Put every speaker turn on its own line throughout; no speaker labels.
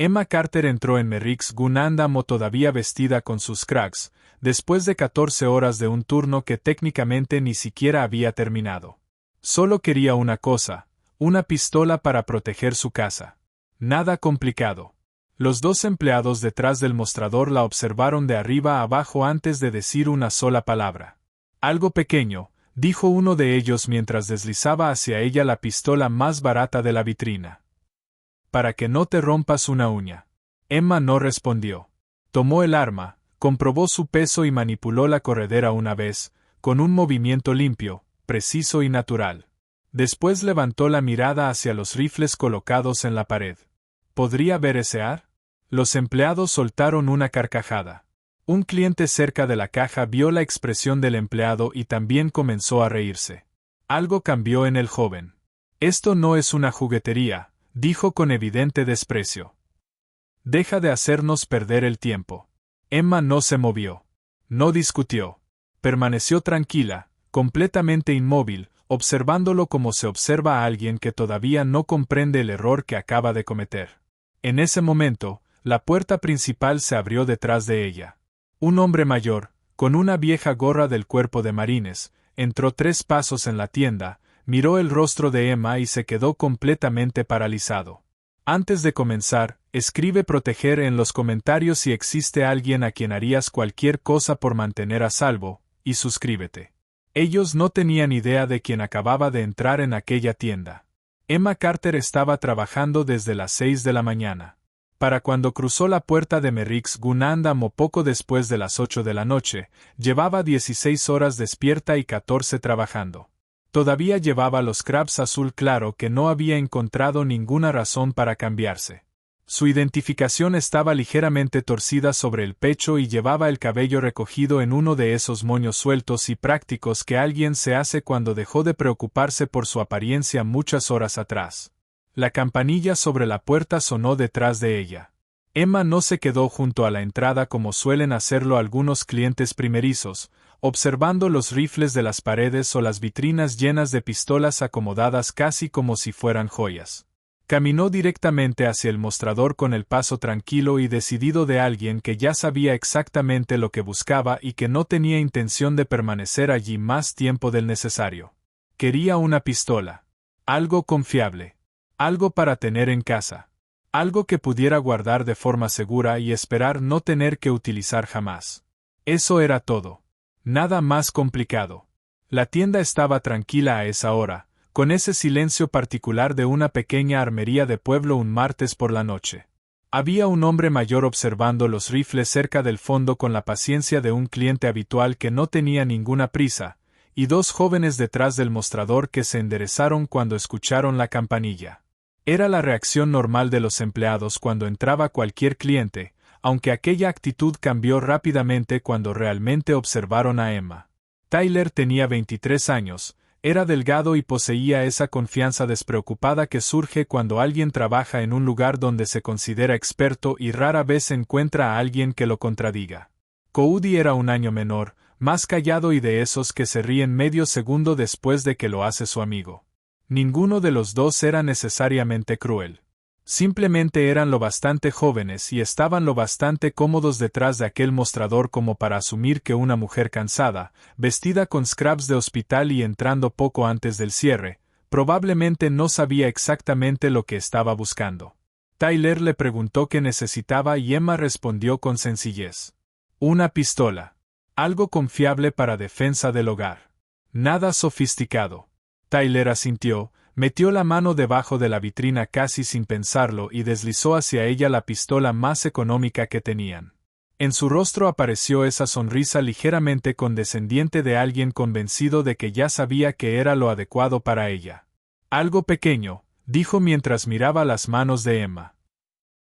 Emma Carter entró en Merrick's Gunandamo todavía vestida con sus cracks, después de 14 horas de un turno que técnicamente ni siquiera había terminado. Solo quería una cosa, una pistola para proteger su casa. Nada complicado. Los dos empleados detrás del mostrador la observaron de arriba a abajo antes de decir una sola palabra. Algo pequeño, dijo uno de ellos mientras deslizaba hacia ella la pistola más barata de la vitrina. Para que no te rompas una uña. Emma no respondió. Tomó el arma, comprobó su peso y manipuló la corredera una vez, con un movimiento limpio, preciso y natural. Después levantó la mirada hacia los rifles colocados en la pared. ¿Podría veresear? Los empleados soltaron una carcajada. Un cliente cerca de la caja vio la expresión del empleado y también comenzó a reírse. Algo cambió en el joven. Esto no es una juguetería, dijo con evidente desprecio. Deja de hacernos perder el tiempo. Emma no se movió. No discutió. Permaneció tranquila, completamente inmóvil, observándolo como se observa a alguien que todavía no comprende el error que acaba de cometer. En ese momento, la puerta principal se abrió detrás de ella. Un hombre mayor, con una vieja gorra del cuerpo de marines, entró 3 pasos en la tienda, miró el rostro de Emma y se quedó completamente paralizado. Antes de comenzar, escribe proteger en los comentarios si existe alguien a quien harías cualquier cosa por mantener a salvo, y suscríbete. Ellos no tenían idea de quién acababa de entrar en aquella tienda. Emma Carter estaba trabajando desde las 6 de la mañana. Para cuando cruzó la puerta de Merrick's Gunandamo poco después de las 8 de la noche, llevaba 16 horas despierta y 14 trabajando. Todavía llevaba los crabs azul claro que no había encontrado ninguna razón para cambiarse. Su identificación estaba ligeramente torcida sobre el pecho y llevaba el cabello recogido en uno de esos moños sueltos y prácticos que alguien se hace cuando dejó de preocuparse por su apariencia muchas horas atrás. La campanilla sobre la puerta sonó detrás de ella. Emma no se quedó junto a la entrada como suelen hacerlo algunos clientes primerizos, observando los rifles de las paredes o las vitrinas llenas de pistolas acomodadas casi como si fueran joyas. Caminó directamente hacia el mostrador con el paso tranquilo y decidido de alguien que ya sabía exactamente lo que buscaba y que no tenía intención de permanecer allí más tiempo del necesario. Quería una pistola. Algo confiable. Algo para tener en casa. Algo que pudiera guardar de forma segura y esperar no tener que utilizar jamás. Eso era todo. Nada más complicado. La tienda estaba tranquila a esa hora, con ese silencio particular de una pequeña armería de pueblo un martes por la noche. Había un hombre mayor observando los rifles cerca del fondo con la paciencia de un cliente habitual que no tenía ninguna prisa, y 2 jóvenes detrás del mostrador que se enderezaron cuando escucharon la campanilla. Era la reacción normal de los empleados cuando entraba cualquier cliente, aunque aquella actitud cambió rápidamente cuando realmente observaron a Emma. Tyler tenía 23 años, era delgado y poseía esa confianza despreocupada que surge cuando alguien trabaja en un lugar donde se considera experto y rara vez encuentra a alguien que lo contradiga. Cody era un año menor, más callado y de esos que se ríen medio segundo después de que lo hace su amigo. Ninguno de los dos era necesariamente cruel. Simplemente eran lo bastante jóvenes y estaban lo bastante cómodos detrás de aquel mostrador como para asumir que una mujer cansada, vestida con scrubs de hospital y entrando poco antes del cierre, probablemente no sabía exactamente lo que estaba buscando. Tyler le preguntó qué necesitaba y Emma respondió con sencillez. Una pistola. Algo confiable para defensa del hogar. Nada sofisticado. Tyler asintió, metió la mano debajo de la vitrina casi sin pensarlo y deslizó hacia ella la pistola más económica que tenían. En su rostro apareció esa sonrisa ligeramente condescendiente de alguien convencido de que ya sabía que era lo adecuado para ella. Algo pequeño, dijo mientras miraba las manos de Emma.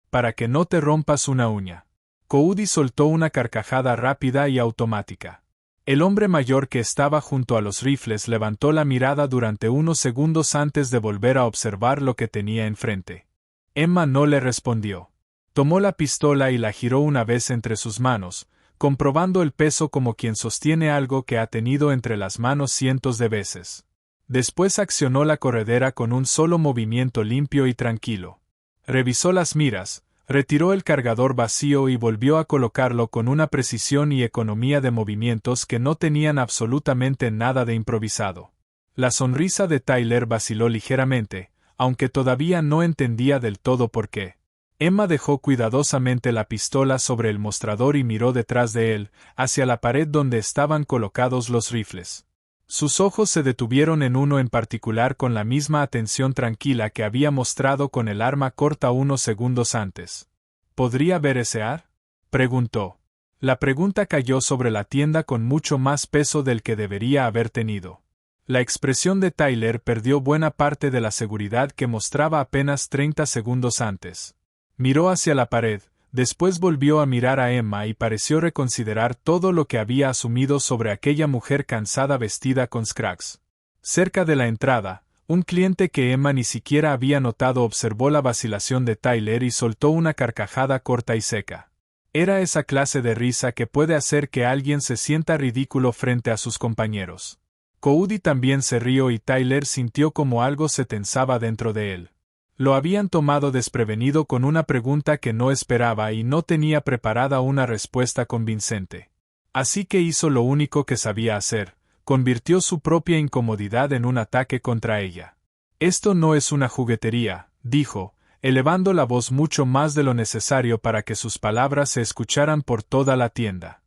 Para que no te rompas una uña. Cody soltó una carcajada rápida y automática. El hombre mayor que estaba junto a los rifles levantó la mirada durante unos segundos antes de volver a observar lo que tenía enfrente. Emma no le respondió. Tomó la pistola y la giró una vez entre sus manos, comprobando el peso como quien sostiene algo que ha tenido entre las manos cientos de veces. Después accionó la corredera con un solo movimiento limpio y tranquilo. Revisó las miras, Retiró el cargador vacío y volvió a colocarlo con una precisión y economía de movimientos que no tenían absolutamente nada de improvisado. La sonrisa de Tyler vaciló ligeramente, aunque todavía no entendía del todo por qué. Emma dejó cuidadosamente la pistola sobre el mostrador y miró detrás de él, hacia la pared donde estaban colocados los rifles. Sus ojos se detuvieron en uno en particular con la misma atención tranquila que había mostrado con el arma corta unos segundos antes. ¿Podría veresear?, preguntó. La pregunta cayó sobre la tienda con mucho más peso del que debería haber tenido. La expresión de Tyler perdió buena parte de la seguridad que mostraba apenas 30 segundos antes. Miró hacia la pared, después volvió a mirar a Emma y pareció reconsiderar todo lo que había asumido sobre aquella mujer cansada vestida con scrubs. Cerca de la entrada, un cliente que Emma ni siquiera había notado observó la vacilación de Tyler y soltó una carcajada corta y seca. Era esa clase de risa que puede hacer que alguien se sienta ridículo frente a sus compañeros. Cody también se rió y Tyler sintió como algo se tensaba dentro de él. Lo habían tomado desprevenido con una pregunta que no esperaba y no tenía preparada una respuesta convincente. Así que hizo lo único que sabía hacer, convirtió su propia incomodidad en un ataque contra ella. «Esto no es una juguetería», dijo, elevando la voz mucho más de lo necesario para que sus palabras se escucharan por toda la tienda.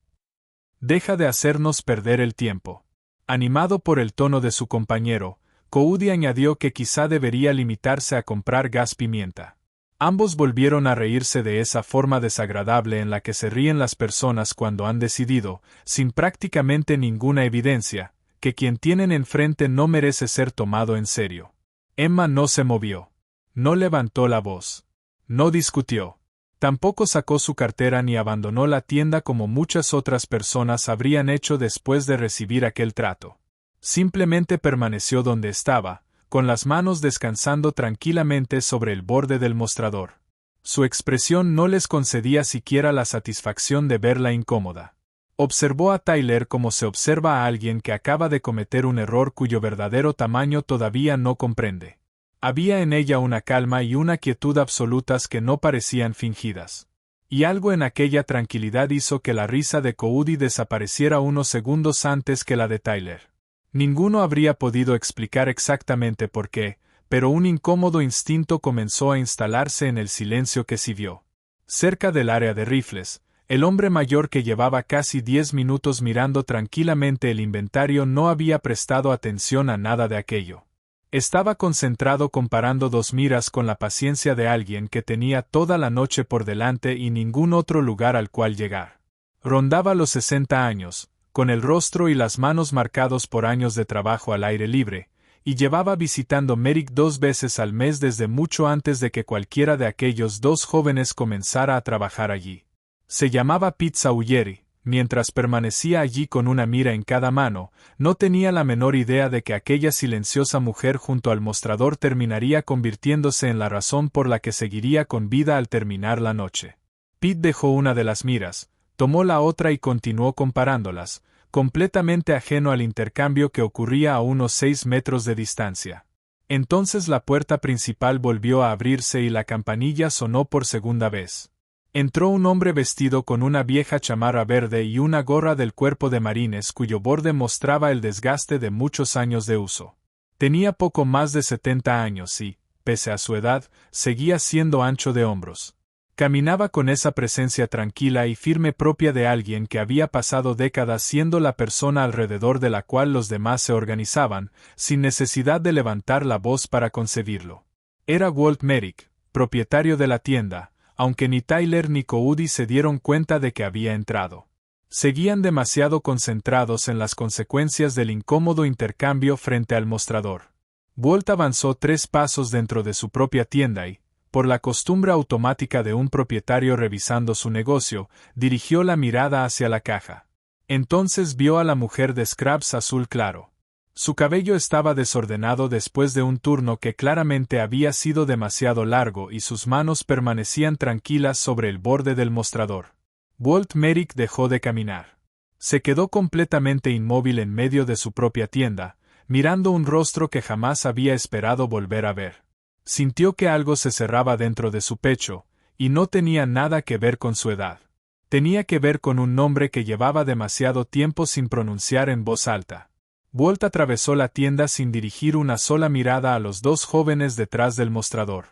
«Deja de hacernos perder el tiempo». Animado por el tono de su compañero, Cody añadió que quizá debería limitarse a comprar gas pimienta. Ambos volvieron a reírse de esa forma desagradable en la que se ríen las personas cuando han decidido, sin prácticamente ninguna evidencia, que quien tienen enfrente no merece ser tomado en serio. Emma no se movió. No levantó la voz. No discutió. Tampoco sacó su cartera ni abandonó la tienda como muchas otras personas habrían hecho después de recibir aquel trato. Simplemente permaneció donde estaba, con las manos descansando tranquilamente sobre el borde del mostrador. Su expresión no les concedía siquiera la satisfacción de verla incómoda. Observó a Tyler como se observa a alguien que acaba de cometer un error cuyo verdadero tamaño todavía no comprende. Había en ella una calma y una quietud absolutas que no parecían fingidas. Y algo en aquella tranquilidad hizo que la risa de Cody desapareciera unos segundos antes que la de Tyler. Ninguno habría podido explicar exactamente por qué, pero un incómodo instinto comenzó a instalarse en el silencio que siguió. Cerca del área de rifles, el hombre mayor que llevaba casi 10 minutos mirando tranquilamente el inventario no había prestado atención a nada de aquello. Estaba concentrado comparando dos miras con la paciencia de alguien que tenía toda la noche por delante y ningún otro lugar al cual llegar. Rondaba los 60 años, con el rostro y las manos marcados por años de trabajo al aire libre, y llevaba visitando Merrick 2 veces al mes desde mucho antes de que cualquiera de aquellos dos jóvenes comenzara a trabajar allí. Se llamaba Pete Saullieri. Mientras permanecía allí con una mira en cada mano, no tenía la menor idea de que aquella silenciosa mujer junto al mostrador terminaría convirtiéndose en la razón por la que seguiría con vida al terminar la noche. Pete dejó una de las miras, tomó la otra y continuó comparándolas, completamente ajeno al intercambio que ocurría a unos 6 metros de distancia. Entonces la puerta principal volvió a abrirse y la campanilla sonó por segunda vez. Entró un hombre vestido con una vieja chamarra verde y una gorra del cuerpo de marines cuyo borde mostraba el desgaste de muchos años de uso. Tenía poco más de 70 años y, pese a su edad, seguía siendo ancho de hombros. Caminaba con esa presencia tranquila y firme propia de alguien que había pasado décadas siendo la persona alrededor de la cual los demás se organizaban, sin necesidad de levantar la voz para concebirlo. Era Walt Merrick, propietario de la tienda, aunque ni Tyler ni Cody se dieron cuenta de que había entrado. Seguían demasiado concentrados en las consecuencias del incómodo intercambio frente al mostrador. Walt avanzó 3 pasos dentro de su propia tienda y, por la costumbre automática de un propietario revisando su negocio, dirigió la mirada hacia la caja. Entonces vio a la mujer de scrubs azul claro. Su cabello estaba desordenado después de un turno que claramente había sido demasiado largo y sus manos permanecían tranquilas sobre el borde del mostrador. Walt Merrick dejó de caminar. Se quedó completamente inmóvil en medio de su propia tienda, mirando un rostro que jamás había esperado volver a ver. Sintió que algo se cerraba dentro de su pecho, Y no tenía nada que ver con su edad. Tenía que ver con un nombre que llevaba demasiado tiempo sin pronunciar en voz alta. Walt atravesó la tienda sin dirigir una sola mirada a los dos jóvenes detrás del mostrador.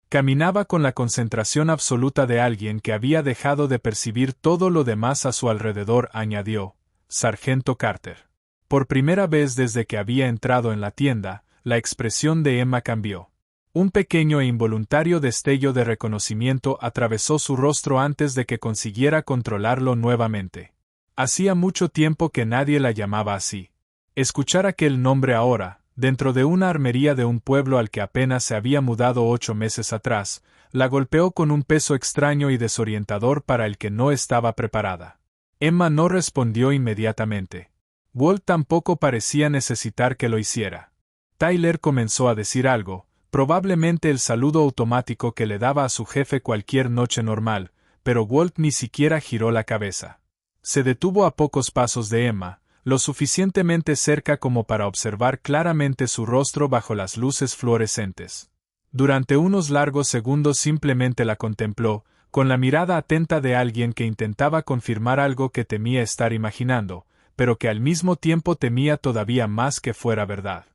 Caminaba con la concentración absoluta de alguien que había dejado de percibir todo lo demás a su alrededor, añadió, Sargento Carter. Por primera vez desde que había entrado en la tienda, la expresión de Emma cambió. Un pequeño e involuntario destello de reconocimiento atravesó su rostro antes de que consiguiera controlarlo nuevamente. Hacía mucho tiempo que nadie la llamaba así. Escuchar aquel nombre ahora, dentro de una armería de un pueblo al que apenas se había mudado 8 meses atrás, la golpeó con un peso extraño y desorientador para el que no estaba preparada. Emma no respondió inmediatamente. Walt tampoco parecía necesitar que lo hiciera. Tyler comenzó a decir algo, probablemente el saludo automático que le daba a su jefe cualquier noche normal, pero Walt ni siquiera giró la cabeza. Se detuvo a pocos pasos de Emma, lo suficientemente cerca como para observar claramente su rostro bajo las luces fluorescentes. Durante unos largos segundos simplemente la contempló, con la mirada atenta de alguien que intentaba confirmar algo que temía estar imaginando, pero que al mismo tiempo temía todavía más que fuera verdad.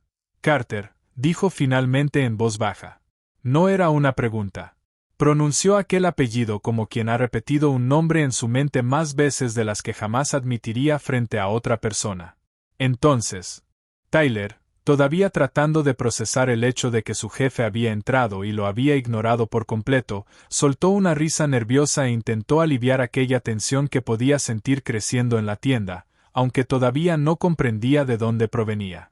Carter, dijo finalmente en voz baja. No era una pregunta. Pronunció aquel apellido como quien ha repetido un nombre en su mente más veces de las que jamás admitiría frente a otra persona. Entonces, Tyler, todavía tratando de procesar el hecho de que su jefe había entrado y lo había ignorado por completo, soltó una risa nerviosa e intentó aliviar aquella tensión que podía sentir creciendo en la tienda, aunque todavía no comprendía de dónde provenía.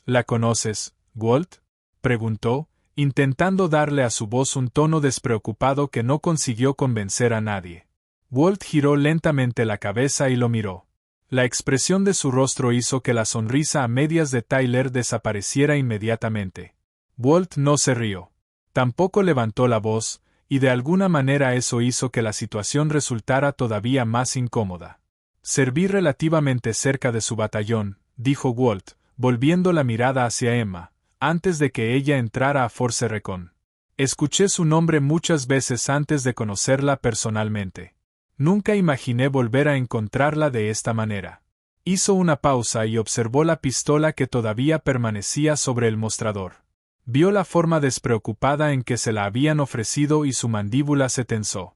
¿La conoces, Walt?, preguntó, intentando darle a su voz un tono despreocupado que no consiguió convencer a nadie. Walt giró lentamente la cabeza y lo miró. La expresión de su rostro hizo que la sonrisa a medias de Tyler desapareciera inmediatamente. Walt no se rió. Tampoco levantó la voz, y de alguna manera eso hizo que la situación resultara todavía más incómoda. Serví relativamente cerca de su batallón, dijo Walt, volviendo la mirada hacia Emma, antes de que ella entrara a Force Recon. Escuché su nombre muchas veces antes de conocerla personalmente. Nunca imaginé volver a encontrarla de esta manera. Hizo una pausa y observó la pistola que todavía permanecía sobre el mostrador. Vio la forma despreocupada en que se la habían ofrecido y su mandíbula se tensó.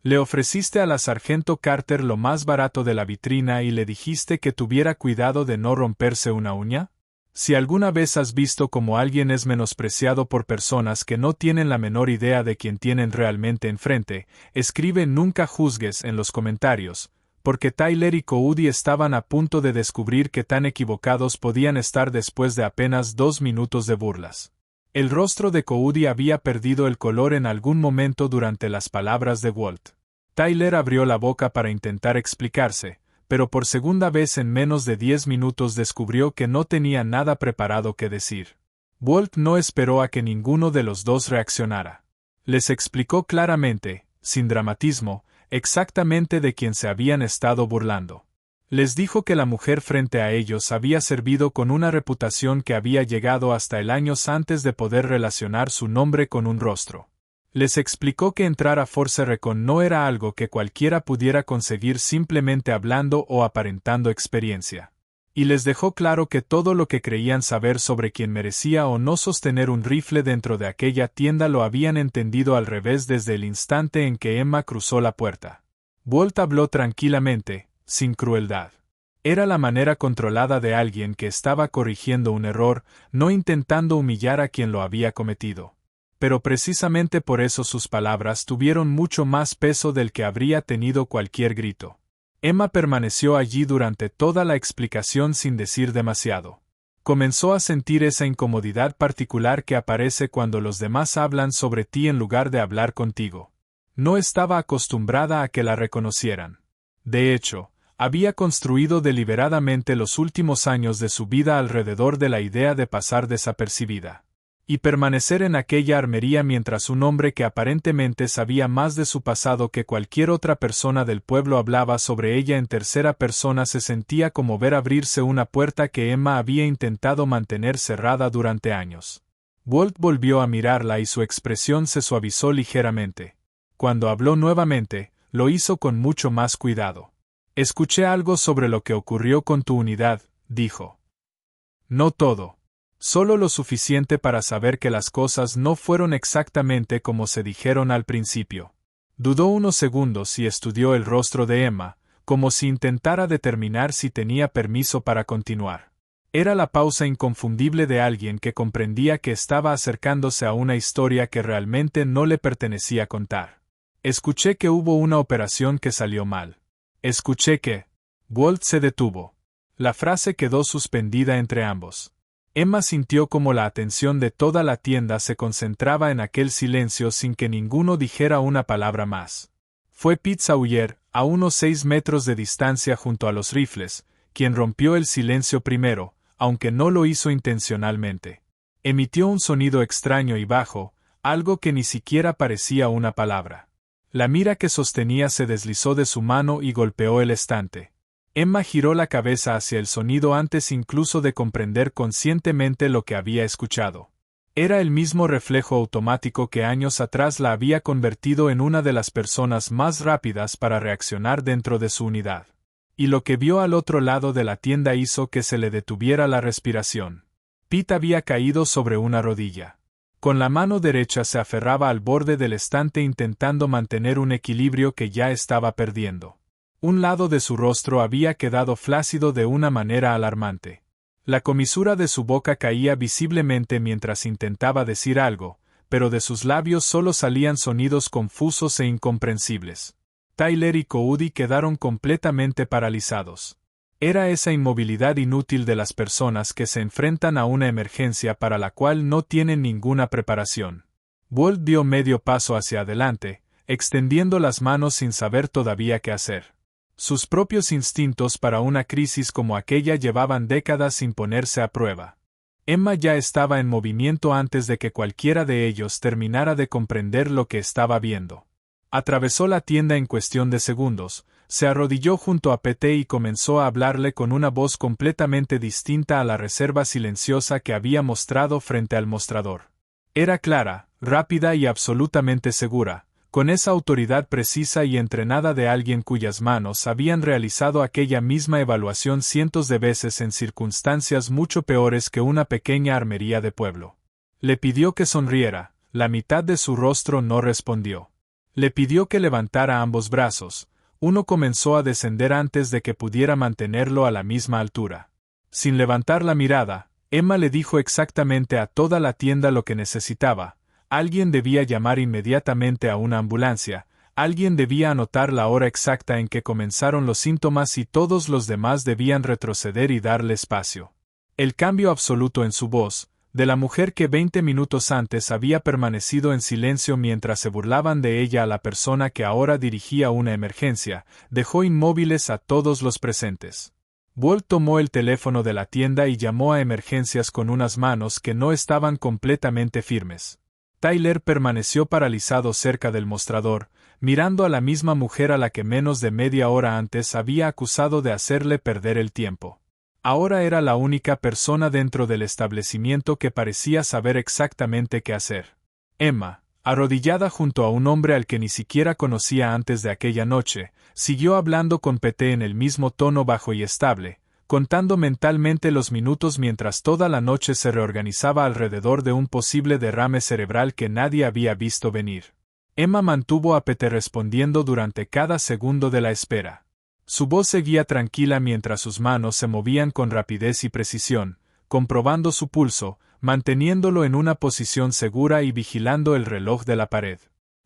Le ofreciste a la sargento Carter lo más barato de la vitrina y le dijiste que tuviera cuidado de no romperse una uña. Si alguna vez has visto cómo alguien es menospreciado por personas que no tienen la menor idea de quién tienen realmente enfrente, escribe "nunca juzgues" en los comentarios, porque Tyler y Cody estaban a punto de descubrir qué tan equivocados podían estar después de apenas 2 minutos de burlas. El rostro de Cody había perdido el color en algún momento durante las palabras de Walt. Tyler abrió la boca para intentar explicarse, pero por segunda vez en menos de 10 minutos descubrió que no tenía nada preparado que decir. Walt no esperó a que ninguno de los dos reaccionara. Les explicó claramente, sin dramatismo, exactamente de quién se habían estado burlando. Les dijo que la mujer frente a ellos había servido con una reputación que había llegado hasta el años antes de poder relacionar su nombre con un rostro. Les explicó que entrar a Force Recon no era algo que cualquiera pudiera conseguir simplemente hablando o aparentando experiencia. Y les dejó claro que todo lo que creían saber sobre quién merecía o no sostener un rifle dentro de aquella tienda lo habían entendido al revés desde el instante en que Emma cruzó la puerta. Walt habló tranquilamente, sin crueldad. Era la manera controlada de alguien que estaba corrigiendo un error, no intentando humillar a quien lo había cometido. Pero precisamente por eso sus palabras tuvieron mucho más peso del que habría tenido cualquier grito. Emma permaneció allí durante toda la explicación sin decir demasiado. Comenzó a sentir esa incomodidad particular que aparece cuando los demás hablan sobre ti en lugar de hablar contigo. No estaba acostumbrada a que la reconocieran. De hecho, había construido deliberadamente los últimos años de su vida alrededor de la idea de pasar desapercibida. Y permanecer en aquella armería mientras un hombre que aparentemente sabía más de su pasado que cualquier otra persona del pueblo hablaba sobre ella en tercera persona se sentía como ver abrirse una puerta que Emma había intentado mantener cerrada durante años. Walt volvió a mirarla y su expresión se suavizó ligeramente. cuando habló nuevamente, lo hizo con mucho más cuidado. Escuché algo sobre lo que ocurrió con tu unidad, dijo. No todo. Solo lo suficiente para saber que las cosas no fueron exactamente como se dijeron al principio. Dudó unos segundos y estudió el rostro de Emma, como si intentara determinar si tenía permiso para continuar. Era la pausa inconfundible de alguien que comprendía que estaba acercándose a una historia que realmente no le pertenecía contar. Escuché que hubo una operación que salió mal. Escuché que... Walt se detuvo. La frase quedó suspendida entre ambos. Emma sintió como la atención de toda la tienda se concentraba en aquel silencio sin que ninguno dijera una palabra más. Fue Pete Sawyer, a unos 6 metros de distancia junto a los rifles, quien rompió el silencio primero, aunque no lo hizo intencionalmente. Emitió un sonido extraño y bajo, algo que ni siquiera parecía una palabra. La mira que sostenía se deslizó de su mano y golpeó el estante. Emma giró la cabeza hacia el sonido antes incluso de comprender conscientemente lo que había escuchado. Era el mismo reflejo automático que años atrás la había convertido en una de las personas más rápidas para reaccionar dentro de su unidad. Y lo que vio al otro lado de la tienda hizo que se le detuviera la respiración. Pete había caído sobre una rodilla. Con la mano derecha se aferraba al borde del estante intentando mantener un equilibrio que ya estaba perdiendo. Un lado de su rostro había quedado flácido de una manera alarmante. La comisura de su boca caía visiblemente mientras intentaba decir algo, pero de sus labios solo salían sonidos confusos e incomprensibles. Tyler y Cody quedaron completamente paralizados. Era esa inmovilidad inútil de las personas que se enfrentan a una emergencia para la cual no tienen ninguna preparación. Walt dio medio paso hacia adelante, extendiendo las manos sin saber todavía qué hacer. Sus propios instintos para una crisis como aquella llevaban décadas sin ponerse a prueba. Emma ya estaba en movimiento antes de que cualquiera de ellos terminara de comprender lo que estaba viendo. Atravesó la tienda en cuestión de segundos, se arrodilló junto a Pete y comenzó a hablarle con una voz completamente distinta a la reserva silenciosa que había mostrado frente al mostrador. Era clara, rápida y absolutamente segura, con esa autoridad precisa y entrenada de alguien cuyas manos habían realizado aquella misma evaluación cientos de veces en circunstancias mucho peores que una pequeña armería de pueblo. Le pidió que sonriera, la mitad de su rostro no respondió. Le pidió que levantara ambos brazos, uno comenzó a descender antes de que pudiera mantenerlo a la misma altura. Sin levantar la mirada, Emma le dijo exactamente a toda la tienda lo que necesitaba. Alguien debía llamar inmediatamente a una ambulancia, alguien debía anotar la hora exacta en que comenzaron los síntomas y todos los demás debían retroceder y darle espacio. El cambio absoluto en su voz, de la mujer que 20 minutos antes había permanecido en silencio mientras se burlaban de ella a la persona que ahora dirigía una emergencia, dejó inmóviles a todos los presentes. Walt tomó el teléfono de la tienda y llamó a emergencias con unas manos que no estaban completamente firmes. Tyler permaneció paralizado cerca del mostrador, mirando a la misma mujer a la que menos de media hora antes había acusado de hacerle perder el tiempo. Ahora era la única persona dentro del establecimiento que parecía saber exactamente qué hacer. Emma, arrodillada junto a un hombre al que ni siquiera conocía antes de aquella noche, siguió hablando con Pete en el mismo tono bajo y estable, contando mentalmente los minutos mientras toda la noche se reorganizaba alrededor de un posible derrame cerebral que nadie había visto venir. Emma mantuvo a Pete respondiendo durante cada segundo de la espera. Su voz seguía tranquila mientras sus manos se movían con rapidez y precisión, comprobando su pulso, manteniéndolo en una posición segura y vigilando el reloj de la pared.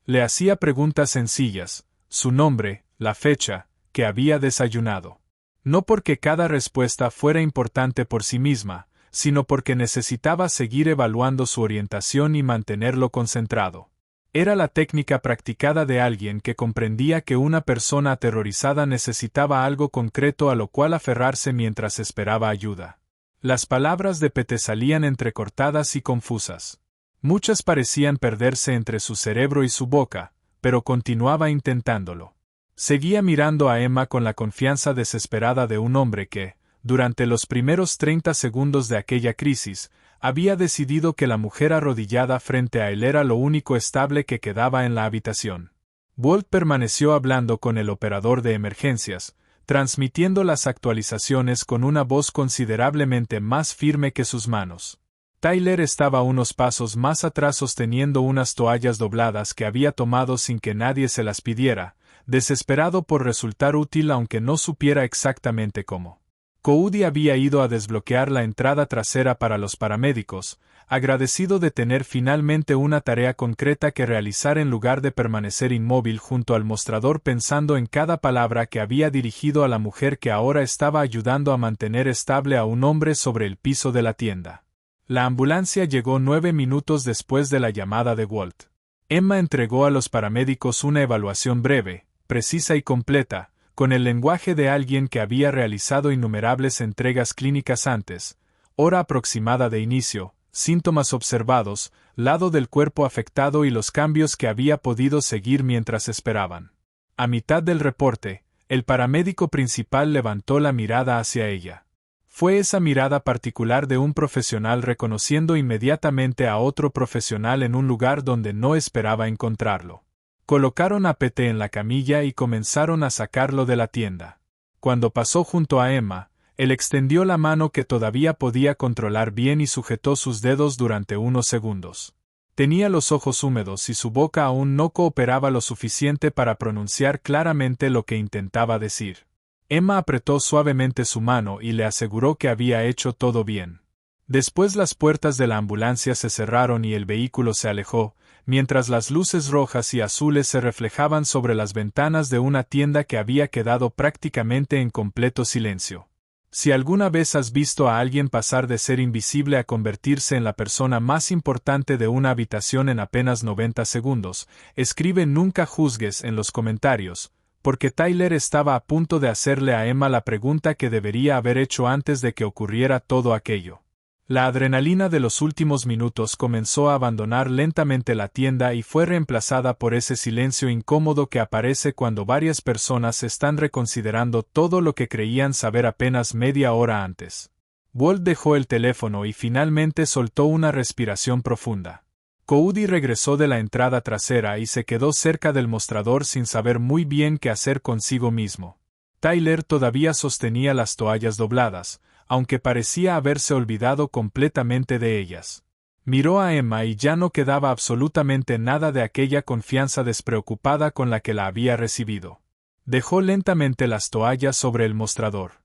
Le hacía preguntas sencillas, su nombre, la fecha, que había desayunado. No porque cada respuesta fuera importante por sí misma, sino porque necesitaba seguir evaluando su orientación y mantenerlo concentrado. Era la técnica practicada de alguien que comprendía que una persona aterrorizada necesitaba algo concreto a lo cual aferrarse mientras esperaba ayuda. Las palabras de Pete salían entrecortadas y confusas. Muchas parecían perderse entre su cerebro y su boca, pero continuaba intentándolo. Seguía mirando a Emma con la confianza desesperada de un hombre que, durante los primeros 30 segundos de aquella crisis, había decidido que la mujer arrodillada frente a él era lo único estable que quedaba en la habitación. Walt permaneció hablando con el operador de emergencias, transmitiendo las actualizaciones con una voz considerablemente más firme que sus manos. Tyler estaba unos pasos más atrás sosteniendo unas toallas dobladas que había tomado sin que nadie se las pidiera, desesperado por resultar útil aunque no supiera exactamente cómo. Cody había ido a desbloquear la entrada trasera para los paramédicos, agradecido de tener finalmente una tarea concreta que realizar en lugar de permanecer inmóvil junto al mostrador pensando en cada palabra que había dirigido a la mujer que ahora estaba ayudando a mantener estable a un hombre sobre el piso de la tienda. La ambulancia llegó 9 minutos después de la llamada de Walt. Emma entregó a los paramédicos una evaluación breve, precisa y completa, con el lenguaje de alguien que había realizado innumerables entregas clínicas antes, hora aproximada de inicio, síntomas observados, lado del cuerpo afectado y los cambios que había podido seguir mientras esperaban. A mitad del reporte, el paramédico principal levantó la mirada hacia ella. Fue esa mirada particular de un profesional reconociendo inmediatamente a otro profesional en un lugar donde no esperaba encontrarlo. Colocaron a Pete en la camilla y comenzaron a sacarlo de la tienda. Cuando pasó junto a Emma, él extendió la mano que todavía podía controlar bien y sujetó sus dedos durante unos segundos. Tenía los ojos húmedos y su boca aún no cooperaba lo suficiente para pronunciar claramente lo que intentaba decir. Emma apretó suavemente su mano y le aseguró que había hecho todo bien. Después las puertas de la ambulancia se cerraron y el vehículo se alejó, mientras las luces rojas y azules se reflejaban sobre las ventanas de una tienda que había quedado prácticamente en completo silencio. Si alguna vez has visto a alguien pasar de ser invisible a convertirse en la persona más importante de una habitación en apenas 90 segundos, escribe "nunca juzgues" en los comentarios, porque Tyler estaba a punto de hacerle a Emma la pregunta que debería haber hecho antes de que ocurriera todo aquello. La adrenalina de los últimos minutos comenzó a abandonar lentamente la tienda y fue reemplazada por ese silencio incómodo que aparece cuando varias personas están reconsiderando todo lo que creían saber apenas media hora antes. Walt dejó el teléfono y finalmente soltó una respiración profunda. Cody regresó de la entrada trasera y se quedó cerca del mostrador sin saber muy bien qué hacer consigo mismo. Tyler todavía sostenía las toallas dobladas, aunque parecía haberse olvidado completamente de ellas. Miró a Emma y ya no quedaba absolutamente nada de aquella confianza despreocupada con la que la había recibido. Dejó lentamente las toallas sobre el mostrador.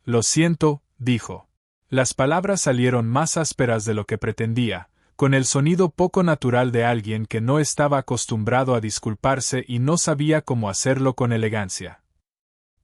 «Lo siento», dijo. Las palabras salieron más ásperas de lo que pretendía, con el sonido poco natural de alguien que no estaba acostumbrado a disculparse y no sabía cómo hacerlo con elegancia.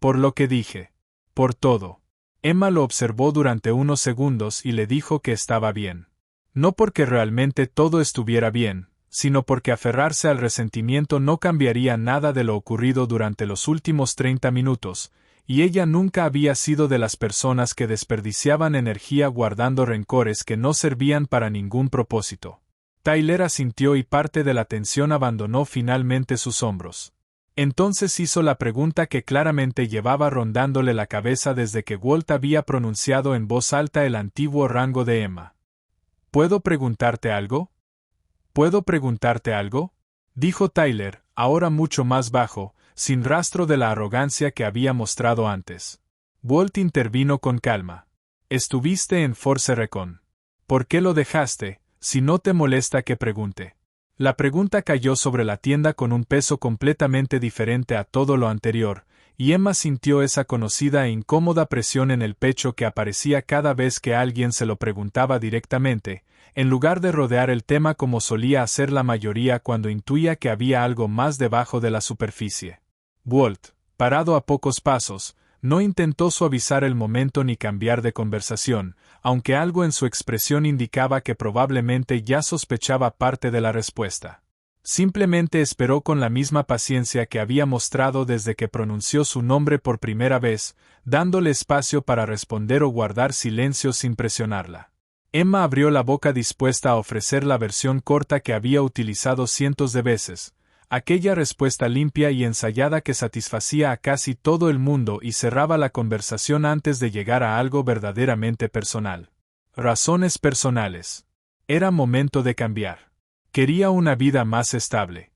«Por lo que dije. Por todo». Emma lo observó durante unos segundos y le dijo que estaba bien. No porque realmente todo estuviera bien, sino porque aferrarse al resentimiento no cambiaría nada de lo ocurrido durante los últimos 30 minutos, y ella nunca había sido de las personas que desperdiciaban energía guardando rencores que no servían para ningún propósito. Tyler asintió y parte de la tensión abandonó finalmente sus hombros. Entonces hizo la pregunta que claramente llevaba rondándole la cabeza desde que Walt había pronunciado en voz alta el antiguo rango de Emma. ¿Puedo preguntarte algo? ¿Puedo preguntarte algo?, dijo Tyler, ahora mucho más bajo, sin rastro de la arrogancia que había mostrado antes. Walt intervino con calma. Estuviste en Force Recon. ¿Por qué lo dejaste, si no te molesta que pregunte? La pregunta cayó sobre la tienda con un peso completamente diferente a todo lo anterior, y Emma sintió esa conocida e incómoda presión en el pecho que aparecía cada vez que alguien se lo preguntaba directamente, en lugar de rodear el tema como solía hacer la mayoría cuando intuía que había algo más debajo de la superficie. Walt, parado a pocos pasos, no intentó suavizar el momento ni cambiar de conversación, aunque algo en su expresión indicaba que probablemente ya sospechaba parte de la respuesta. Simplemente esperó con la misma paciencia que había mostrado desde que pronunció su nombre por primera vez, dándole espacio para responder o guardar silencio sin presionarla. Emma abrió la boca dispuesta a ofrecer la versión corta que había utilizado cientos de veces, aquella respuesta limpia y ensayada que satisfacía a casi todo el mundo y cerraba la conversación antes de llegar a algo verdaderamente personal. Razones personales. Era momento de cambiar. Quería una vida más estable.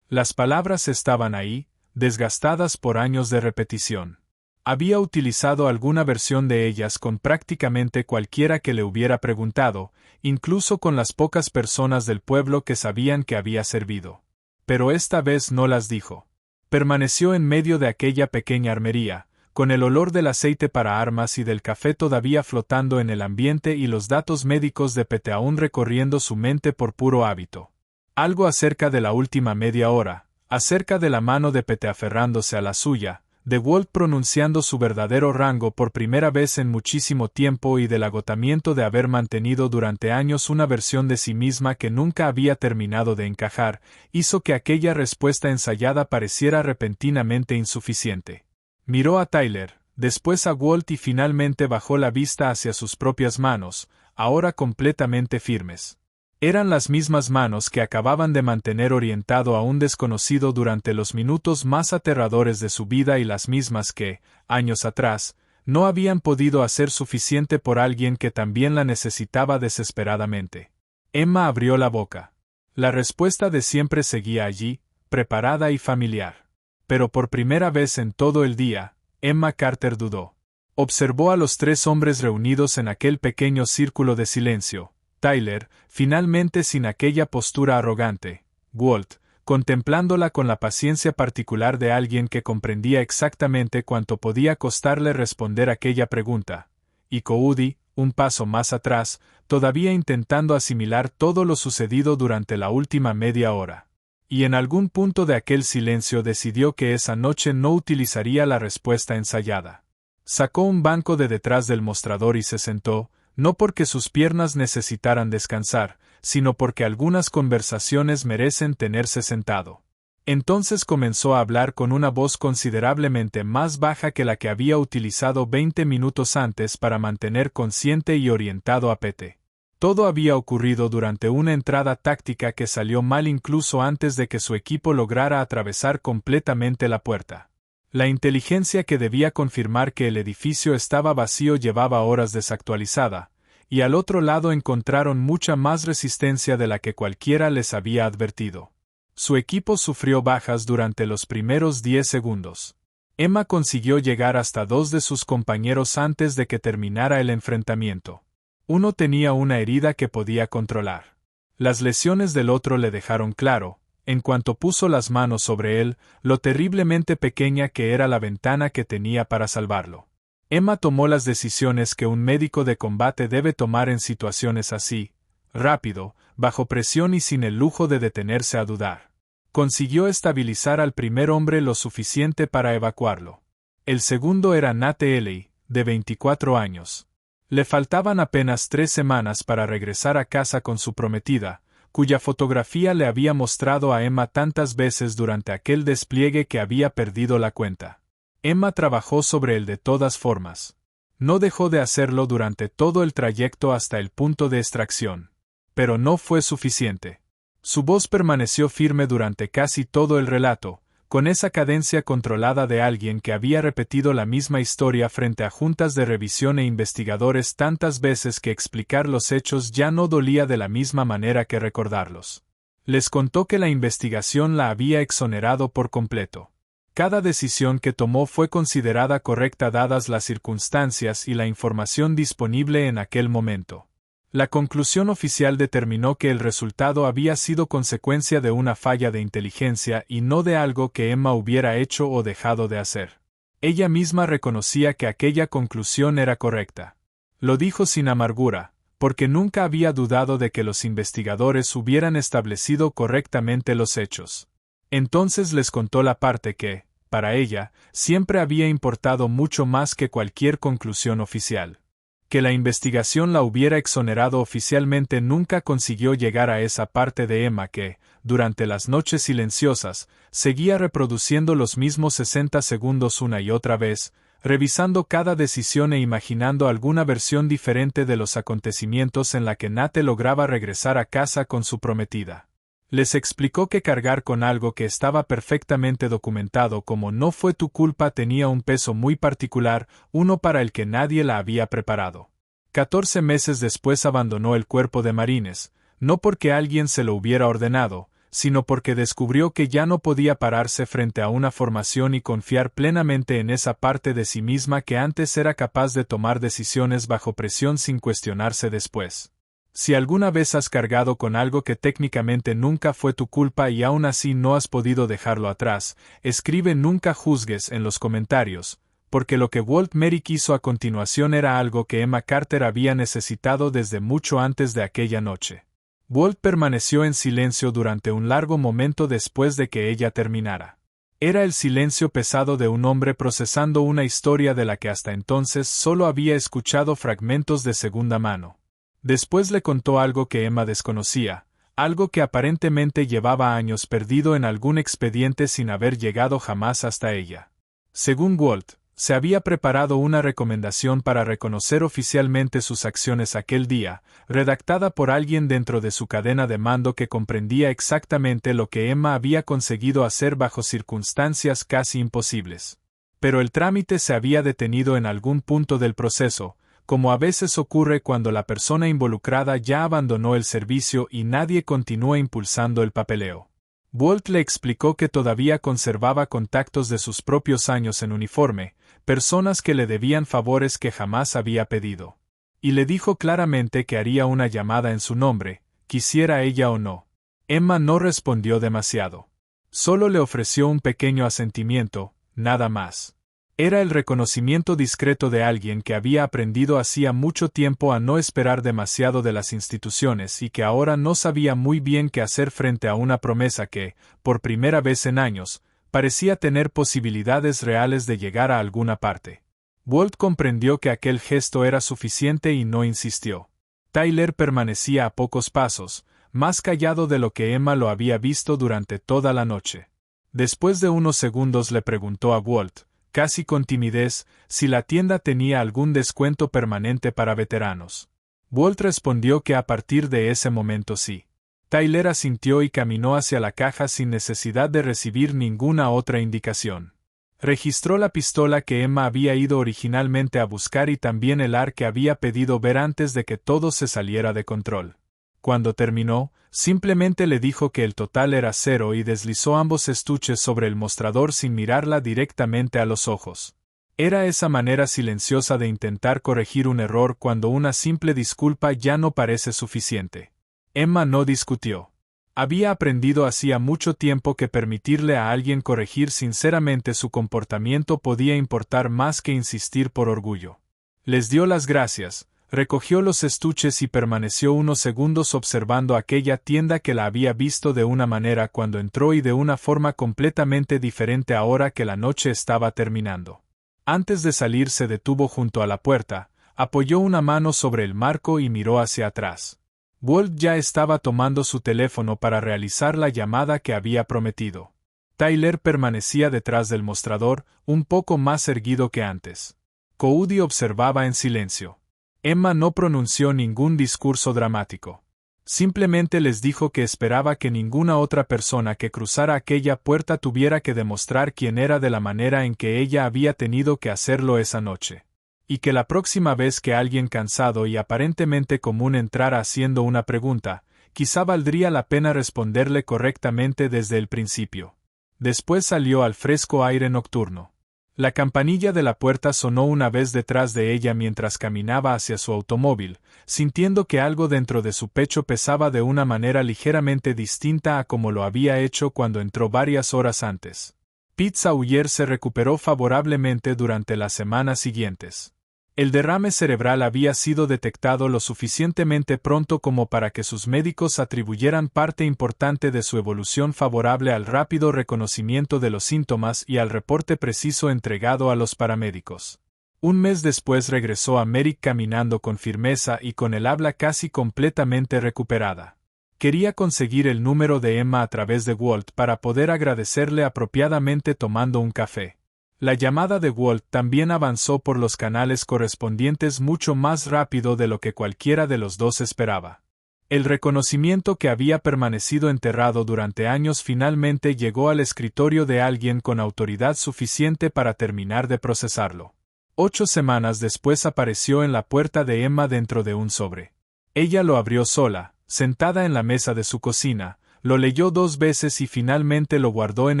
Las palabras estaban ahí, desgastadas por años de repetición. Había utilizado alguna versión de ellas con prácticamente cualquiera que le hubiera preguntado, incluso con las pocas personas del pueblo que sabían que había servido. Pero esta vez no las dijo. Permaneció en medio de aquella pequeña armería, con el olor del aceite para armas y del café todavía flotando en el ambiente y los datos médicos de Pete aún recorriendo su mente por puro hábito. Algo acerca de la última media hora, acerca de la mano de Pete aferrándose a la suya, de Walt pronunciando su verdadero rango por primera vez en muchísimo tiempo y del agotamiento de haber mantenido durante años una versión de sí misma que nunca había terminado de encajar, hizo que aquella respuesta ensayada pareciera repentinamente insuficiente. Miró a Tyler, después a Walt y finalmente bajó la vista hacia sus propias manos, ahora completamente firmes. Eran las mismas manos que acababan de mantener orientado a un desconocido durante los minutos más aterradores de su vida y las mismas que, años atrás, no habían podido hacer suficiente por alguien que también la necesitaba desesperadamente. Emma abrió la boca. La respuesta de siempre seguía allí, preparada y familiar. Pero por primera vez en todo el día, Emma Carter dudó. Observó a los tres hombres reunidos en aquel pequeño círculo de silencio. Tyler, finalmente sin aquella postura arrogante. Walt, contemplándola con la paciencia particular de alguien que comprendía exactamente cuánto podía costarle responder aquella pregunta. Y Cody, un paso más atrás, todavía intentando asimilar todo lo sucedido durante la última media hora. Y en algún punto de aquel silencio decidió que esa noche no utilizaría la respuesta ensayada. Sacó un banco de detrás del mostrador y se sentó, no porque sus piernas necesitaran descansar, sino porque algunas conversaciones merecen tenerse sentado. Entonces comenzó a hablar con una voz considerablemente más baja que la que había utilizado 20 minutos antes para mantener consciente y orientado a Pete. Todo había ocurrido durante una entrada táctica que salió mal incluso antes de que su equipo lograra atravesar completamente la puerta. La inteligencia que debía confirmar que el edificio estaba vacío llevaba horas desactualizada, y al otro lado encontraron mucha más resistencia de la que cualquiera les había advertido. Su equipo sufrió bajas durante los primeros 10 segundos. Emma consiguió llegar hasta 2 de sus compañeros antes de que terminara el enfrentamiento. Uno tenía una herida que podía controlar. Las lesiones del otro le dejaron claro, en cuanto puso las manos sobre él, lo terriblemente pequeña que era la ventana que tenía para salvarlo. Emma tomó las decisiones que un médico de combate debe tomar en situaciones así, rápido, bajo presión y sin el lujo de detenerse a dudar. Consiguió estabilizar al primer hombre lo suficiente para evacuarlo. El segundo era Nate Ely, de 24 años. Le faltaban apenas 3 semanas para regresar a casa con su prometida, cuya fotografía le había mostrado a Emma tantas veces durante aquel despliegue que había perdido la cuenta. Emma trabajó sobre él de todas formas. No dejó de hacerlo durante todo el trayecto hasta el punto de extracción. Pero no fue suficiente. Su voz permaneció firme durante casi todo el relato, con esa cadencia controlada de alguien que había repetido la misma historia frente a juntas de revisión e investigadores tantas veces que explicar los hechos ya no dolía de la misma manera que recordarlos. Les contó que la investigación la había exonerado por completo. Cada decisión que tomó fue considerada correcta dadas las circunstancias y la información disponible en aquel momento. La conclusión oficial determinó que el resultado había sido consecuencia de una falla de inteligencia y no de algo que Emma hubiera hecho o dejado de hacer. Ella misma reconocía que aquella conclusión era correcta. Lo dijo sin amargura, porque nunca había dudado de que los investigadores hubieran establecido correctamente los hechos. Entonces les contó la parte que, para ella, siempre había importado mucho más que cualquier conclusión oficial. Que la investigación la hubiera exonerado oficialmente nunca consiguió llegar a esa parte de Emma que, durante las noches silenciosas, seguía reproduciendo los mismos 60 segundos una y otra vez, revisando cada decisión e imaginando alguna versión diferente de los acontecimientos en la que Nate lograba regresar a casa con su prometida. Les explicó que cargar con algo que estaba perfectamente documentado como no fue tu culpa tenía un peso muy particular, uno para el que nadie la había preparado. 14 meses después abandonó el cuerpo de marines, no porque alguien se lo hubiera ordenado, sino porque descubrió que ya no podía pararse frente a una formación y confiar plenamente en esa parte de sí misma que antes era capaz de tomar decisiones bajo presión sin cuestionarse después. Si alguna vez has cargado con algo que técnicamente nunca fue tu culpa y aún así no has podido dejarlo atrás, escribe "nunca juzgues" en los comentarios, porque lo que Walt Merrick hizo a continuación era algo que Emma Carter había necesitado desde mucho antes de aquella noche. Walt permaneció en silencio durante un largo momento después de que ella terminara. Era el silencio pesado de un hombre procesando una historia de la que hasta entonces solo había escuchado fragmentos de segunda mano. Después le contó algo que Emma desconocía, algo que aparentemente llevaba años perdido en algún expediente sin haber llegado jamás hasta ella. Según Walt, se había preparado una recomendación para reconocer oficialmente sus acciones aquel día, redactada por alguien dentro de su cadena de mando que comprendía exactamente lo que Emma había conseguido hacer bajo circunstancias casi imposibles. Pero el trámite se había detenido en algún punto del proceso, como a veces ocurre cuando la persona involucrada ya abandonó el servicio y nadie continúa impulsando el papeleo. Walt le explicó que todavía conservaba contactos de sus propios años en uniforme, personas que le debían favores que jamás había pedido. Y le dijo claramente que haría una llamada en su nombre, quisiera ella o no. Emma no respondió demasiado. Solo le ofreció un pequeño asentimiento, nada más. Era el reconocimiento discreto de alguien que había aprendido hacía mucho tiempo a no esperar demasiado de las instituciones y que ahora no sabía muy bien qué hacer frente a una promesa que, por primera vez en años, parecía tener posibilidades reales de llegar a alguna parte. Walt comprendió que aquel gesto era suficiente y no insistió. Tyler permanecía a pocos pasos, más callado de lo que Emma lo había visto durante toda la noche. Después de unos segundos le preguntó a Walt, casi con timidez, si la tienda tenía algún descuento permanente para veteranos. Walt respondió que a partir de ese momento sí. Tyler asintió y caminó hacia la caja sin necesidad de recibir ninguna otra indicación. Registró la pistola que Emma había ido originalmente a buscar y también el ar que había pedido ver antes de que todo se saliera de control. Cuando terminó, simplemente le dijo que el total era 0 y deslizó ambos estuches sobre el mostrador sin mirarla directamente a los ojos. Era esa manera silenciosa de intentar corregir un error cuando una simple disculpa ya no parece suficiente. Emma no discutió. Había aprendido hacía mucho tiempo que permitirle a alguien corregir sinceramente su comportamiento podía importar más que insistir por orgullo. Les dio las gracias. Recogió los estuches y permaneció unos segundos observando aquella tienda que la había visto de una manera cuando entró y de una forma completamente diferente ahora que la noche estaba terminando. Antes de salir se detuvo junto a la puerta, apoyó una mano sobre el marco y miró hacia atrás. Walt ya estaba tomando su teléfono para realizar la llamada que había prometido. Tyler permanecía detrás del mostrador, un poco más erguido que antes. Cody observaba en silencio. Emma no pronunció ningún discurso dramático. Simplemente les dijo que esperaba que ninguna otra persona que cruzara aquella puerta tuviera que demostrar quién era de la manera en que ella había tenido que hacerlo esa noche. Y que la próxima vez que alguien cansado y aparentemente común entrara haciendo una pregunta, quizá valdría la pena responderle correctamente desde el principio. Después salió al fresco aire nocturno. La campanilla de la puerta sonó una vez detrás de ella mientras caminaba hacia su automóvil, sintiendo que algo dentro de su pecho pesaba de una manera ligeramente distinta a como lo había hecho cuando entró varias horas antes. Pete Sawyer se recuperó favorablemente durante las semanas siguientes. El derrame cerebral había sido detectado lo suficientemente pronto como para que sus médicos atribuyeran parte importante de su evolución favorable al rápido reconocimiento de los síntomas y al reporte preciso entregado a los paramédicos. Un mes después regresó a Merrick caminando con firmeza y con el habla casi completamente recuperada. Quería conseguir el número de Emma a través de Walt para poder agradecerle apropiadamente tomando un café. La llamada de Walt también avanzó por los canales correspondientes mucho más rápido de lo que cualquiera de los dos esperaba. El reconocimiento que había permanecido enterrado durante años finalmente llegó al escritorio de alguien con autoridad suficiente para terminar de procesarlo. 8 semanas después apareció en la puerta de Emma dentro de un sobre. Ella lo abrió sola, sentada en la mesa de su cocina, Lo leyó 2 veces y finalmente lo guardó en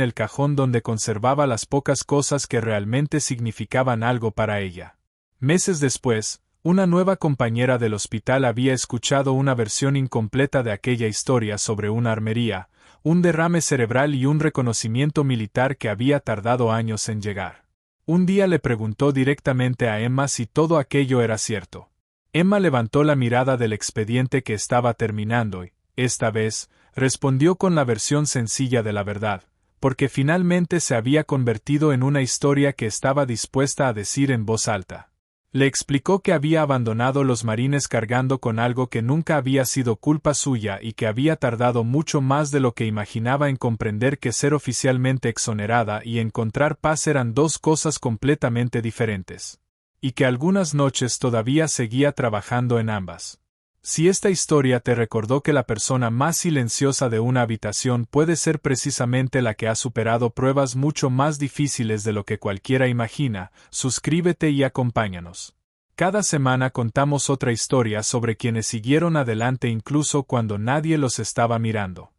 el cajón donde conservaba las pocas cosas que realmente significaban algo para ella. Meses después, una nueva compañera del hospital había escuchado una versión incompleta de aquella historia sobre una armería, un derrame cerebral y un reconocimiento militar que había tardado años en llegar. Un día le preguntó directamente a Emma si todo aquello era cierto. Emma levantó la mirada del expediente que estaba terminando y, esta vez, respondió con la versión sencilla de la verdad, porque finalmente se había convertido en una historia que estaba dispuesta a decir en voz alta. Le explicó que había abandonado los marines cargando con algo que nunca había sido culpa suya y que había tardado mucho más de lo que imaginaba en comprender que ser oficialmente exonerada y encontrar paz eran 2 cosas completamente diferentes. Y que algunas noches todavía seguía trabajando en ambas. Si esta historia te recordó que la persona más silenciosa de una habitación puede ser precisamente la que ha superado pruebas mucho más difíciles de lo que cualquiera imagina, suscríbete y acompáñanos. Cada semana contamos otra historia sobre quienes siguieron adelante incluso cuando nadie los estaba mirando.